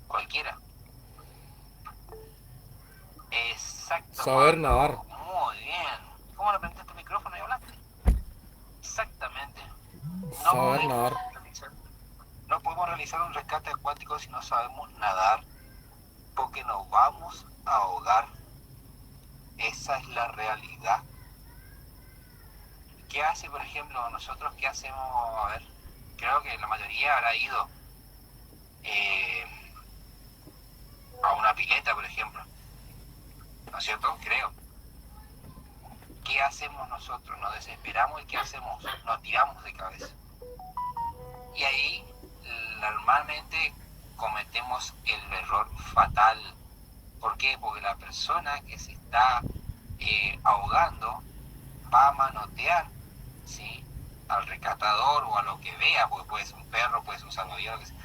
Cualquiera. Exacto, Saber nadar. Pablo. Muy bien. ¿Cómo le prendiste este micrófono y hablaste? Exactamente. No Saber podemos nadar. realizar, no podemos realizar un rescate acuático si no sabemos nadar, porque nos vamos a ahogar. Esa es la realidad. ¿Qué hace, por ejemplo, nosotros qué hacemos? A ver, creo que la mayoría habrá ido eh, a una pileta, por ejemplo. ¿No es cierto? Creo. ¿Qué hacemos nosotros? Nos desesperamos y ¿qué hacemos? Nos tiramos de cabeza. Y ahí normalmente cometemos el error fatal. ¿Por qué? Porque la persona que se está ahogando va a manotear, ¿sí?, al rescatador o a lo que vea, porque puede ser un perro, puede ser un salvavidas, lo que sea.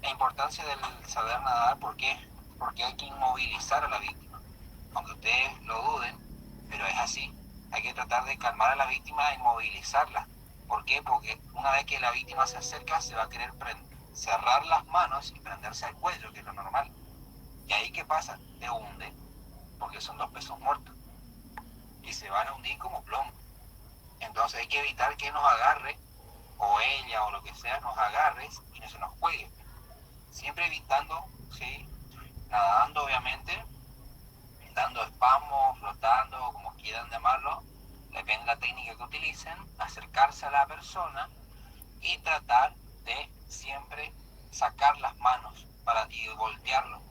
La importancia del saber nadar, ¿por qué? Porque hay que inmovilizar a la víctima. Aunque ustedes lo duden, pero es así. Hay que tratar de calmar a la víctima e inmovilizarla. ¿Por qué? Porque una vez que la víctima se acerca, se va a querer cerrar las manos y prenderse al cuello, que es lo normal. ¿Y ahí qué pasa? Te hunde, porque son dos pesos muertos. Y se van a hundir como plomo. Entonces hay que evitar que nos agarre, o ella, o lo que sea, nos agarre y no se nos juegue. Siempre evitando, ¿sí?, nadando obviamente, dando espasmos, flotando, como quieran llamarlo, depende de la técnica que utilicen, acercarse a la persona y tratar de siempre sacar las manos y voltearlo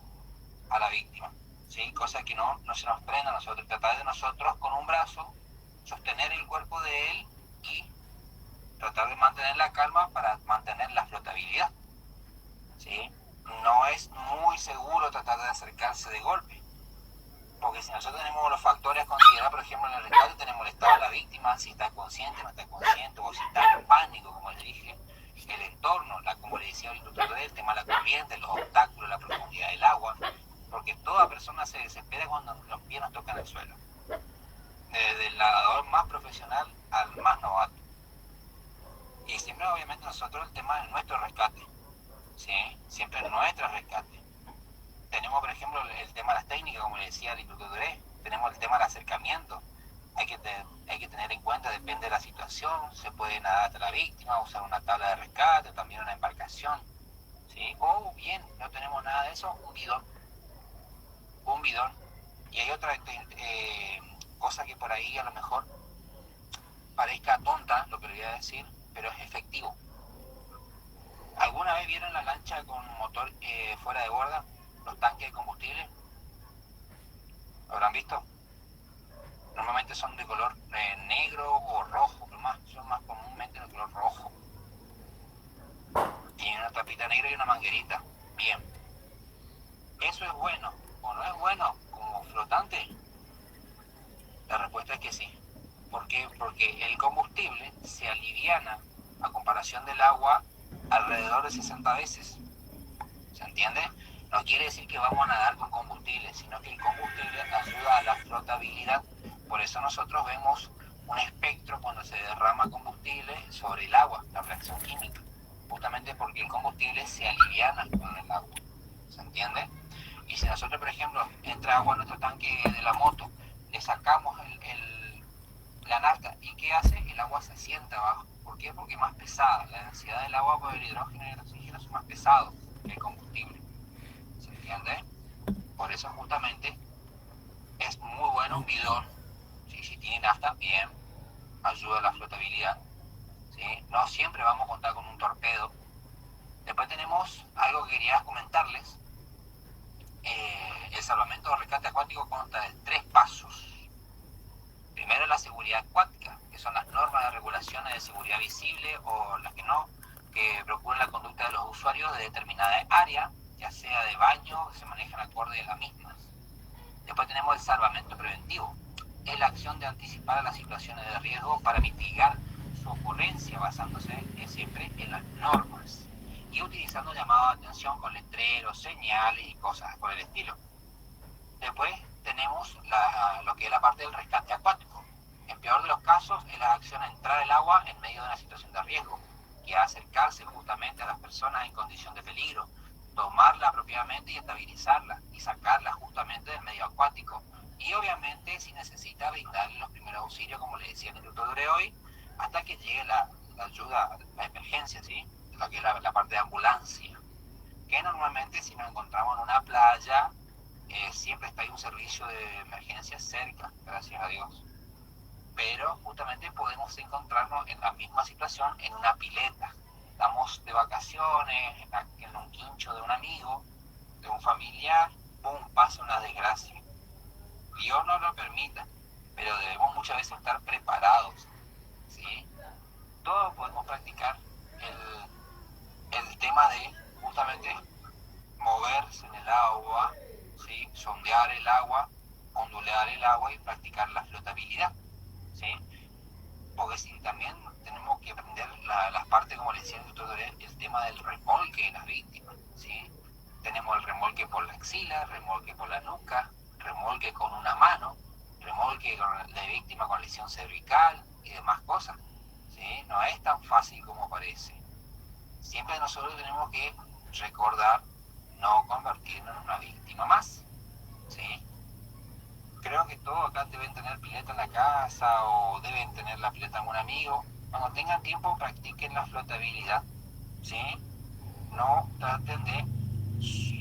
a la víctima, ¿sí? Cosa que no se nos prenda a nosotros, tratar de nosotros con un brazo sostener el cuerpo de él y tratar de mantener la calma para mantener la flotabilidad, ¿sí? No es muy seguro tratar de acercarse de golpe, porque si nosotros tenemos los factores a considerar, por ejemplo, en el rescate tenemos el estado de la víctima, si está consciente, no está consciente, o si está en pánico, como les dije, el entorno, como le decía el instructor, el tema de la corriente, los obstáculos, la profundidad del agua, porque toda persona se desespera cuando los pies nos tocan el suelo, desde el nadador más profesional al más novato. Y siempre, obviamente, nosotros el tema es nuestro rescate, ¿sí? Siempre es nuestro rescate. Tenemos, por ejemplo, el tema de las técnicas, como le decía el instructor, tenemos el tema del acercamiento. Hay que tener en cuenta, depende de la situación, se puede nadar hasta la víctima, usar una tabla de rescate, también una embarcación, ¿sí? O bien, no tenemos nada de eso, un bidón. Y hay otra cosa que por ahí a lo mejor parezca tonta lo que le voy a decir, pero es efectivo. ¿Alguna vez vieron la lancha con motor fuera de borda? Los tanques de combustible. ¿Lo habrán visto? Normalmente son de color negro o rojo, son más comúnmente de color rojo. Tienen una tapita negra y una manguerita. Bien. ¿Eso es bueno o no es bueno como flotante? La respuesta es que sí. ¿Por qué? Porque el combustible se aliviana a comparación del agua alrededor de 60 veces. ¿Se entiende? No quiere decir que vamos a nadar con combustible, sino que el combustible ayuda a la flotabilidad. Por eso nosotros vemos un espectro cuando se derrama combustible sobre el agua, la reacción química. Justamente porque el combustible se aliviana con el agua. ¿Se entiende? Y si nosotros, por ejemplo, entra agua en nuestro tanque de la moto, le sacamos la nafta, ¿y qué hace? El agua se sienta abajo. ¿Por qué? Porque es más pesada. La densidad del agua por el hidrógeno y el oxígeno son más pesados que el combustible. ¿Se entiende? Por eso justamente es muy bueno un bidón. ¿Sí? Si tiene nafta, bien, ayuda a la flotabilidad. ¿Sí? No siempre vamos a contar con un torpedo. Después tenemos algo que quería comentarles. El salvamento o rescate acuático consta de 3 pasos. Primero, la seguridad acuática, que son las normas de regulación instalaciones de seguridad visible o las que no, que procuren la conducta de los usuarios de determinada área, ya sea de baño, que se manejan acorde de las mismas. Después tenemos el salvamento preventivo. Es la acción de anticipar a las situaciones de riesgo para mitigar su ocurrencia basándose siempre en las normas y utilizando llamados de atención con letreros, señales y cosas por el estilo. Después tenemos lo que es la parte del rescate acuático. En peor de los casos es la acción a entrar al agua en medio de una situación de riesgo, que es acercarse justamente a las personas en condición de peligro, tomarla apropiadamente y estabilizarla y sacarla justamente del medio acuático. Y obviamente si necesita brindarle los primeros auxilios, como le decía el instructor de hoy, hasta que llegue la ayuda, la emergencia, ¿sí? Lo que es la parte de ambulancia. Que normalmente si nos encontramos en una playa, siempre está ahí un servicio de emergencia cerca, gracias a Dios. Pero justamente podemos encontrarnos en la misma situación en una pileta. Estamos de vacaciones, en un quincho de un amigo, de un familiar, pum, pasa una desgracia. Dios no lo permita, pero debemos muchas veces estar preparados, ¿sí? Todos podemos practicar el tema de justamente moverse en el agua, ¿sí? Sondear el agua, ondular el agua y practicar la flotabilidad, ¿sí? Porque sí, también tenemos que aprender las partes, como le decía el tutorial, el tema del remolque de las víctimas, ¿sí? Tenemos el remolque por la axila, remolque por la nuca, remolque con una mano, remolque de víctima con lesión cervical y demás cosas, ¿sí? No es tan fácil como parece. Siempre nosotros tenemos que recordar no convertirnos en una víctima más, ¿sí? Creo que todos acá deben tener pileta en la casa o deben tener la pileta en un amigo. Cuando tengan tiempo, practiquen la flotabilidad, ¿sí? No traten de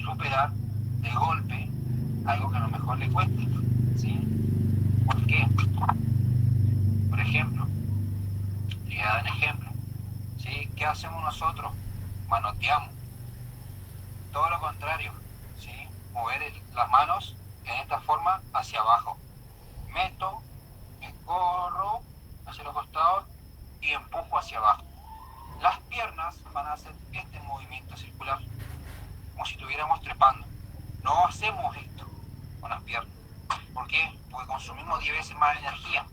superar de golpe algo que a lo mejor les cueste, ¿sí? ¿Por qué? Por ejemplo, le voy a dar un ejemplo, ¿sí? ¿Qué hacemos nosotros? Manoteamos. Todo lo contrario, ¿sí? Mover las manos en esta forma hacia abajo. Meto, me corro hacia los costados y empujo hacia abajo. Las piernas van a hacer este movimiento circular, como si estuviéramos trepando. No hacemos esto con las piernas. ¿Por qué? Porque consumimos 10 veces más energía.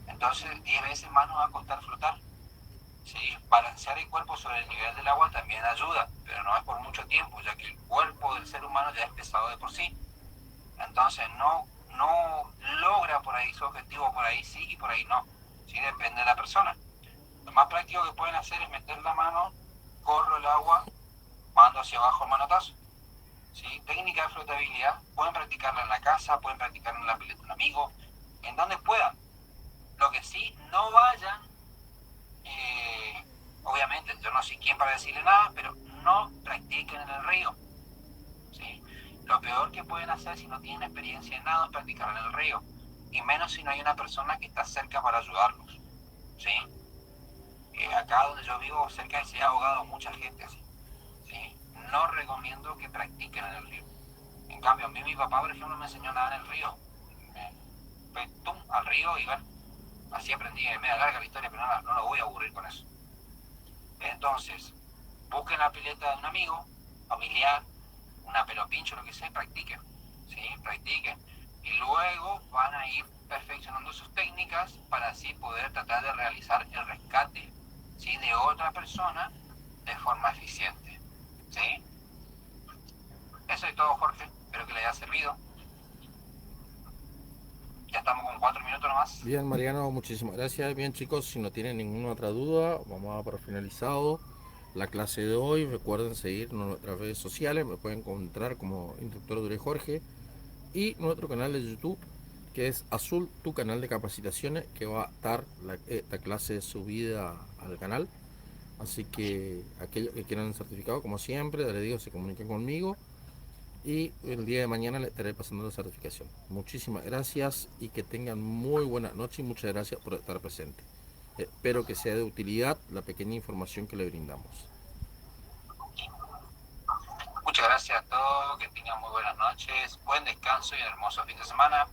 Entonces 10 veces más nos va a costar flotar. ¿Sí? Balancear el cuerpo sobre el nivel del agua también ayuda, pero no es por mucho tiempo, ya que el cuerpo del ser humano ya es pesado de por sí. Entonces no logra por ahí su objetivo, por ahí sí y por ahí no. ¿Sí? Depende de la persona. Lo más práctico que pueden hacer es meter la mano, corro el agua, mando hacia abajo el manotazo. ¿Sí? Técnica de flotabilidad, pueden practicarla en la casa, pueden practicarla en la pileta de un amigo, en donde puedan. Lo que sí, no vayan, obviamente yo no soy quien para decirle nada, pero no practiquen en el río, ¿sí? Lo peor que pueden hacer si no tienen experiencia en nada es practicar en el río, y menos si no hay una persona que está cerca para ayudarlos, ¿sí? Acá donde yo vivo, cerca se ha ahogado mucha gente así, ¿sí? No recomiendo que practiquen en el río. En cambio, a mí mi papá, por ejemplo, me enseñó a nadar en el río. Fue tum, al río y bueno, así aprendí. Es media larga la historia, pero no lo voy a aburrir con eso. Entonces, busquen la pileta de un amigo, familiar, una pelopincho, lo que sea, y practiquen, ¿sí? Practiquen. Y luego van a ir perfeccionando sus técnicas para así poder tratar de realizar el rescate, ¿sí? De otra persona de forma eficiente, ¿sí? Eso es todo, Jorge. Espero que le haya servido. Ya estamos con 4 minutos nomás. Bien, Mariano, muchísimas gracias. Bien, chicos, si no tienen ninguna otra duda, vamos a dar por finalizado la clase de hoy. Recuerden seguirnos en nuestras redes sociales, me pueden encontrar como Instructor Dure Jorge, y nuestro canal de YouTube, que es Azul, tu canal de capacitaciones, que va a estar esta clase subida al canal. Así que aquellos que quieran el certificado, como siempre, les digo, se comuniquen conmigo y el día de mañana les estaré pasando la certificación. Muchísimas gracias y que tengan muy buena noche y muchas gracias por estar presente. Espero que sea de utilidad la pequeña información que le brindamos. Muchas gracias a todos, que tengan muy buenas noches, buen descanso y hermoso fin de semana.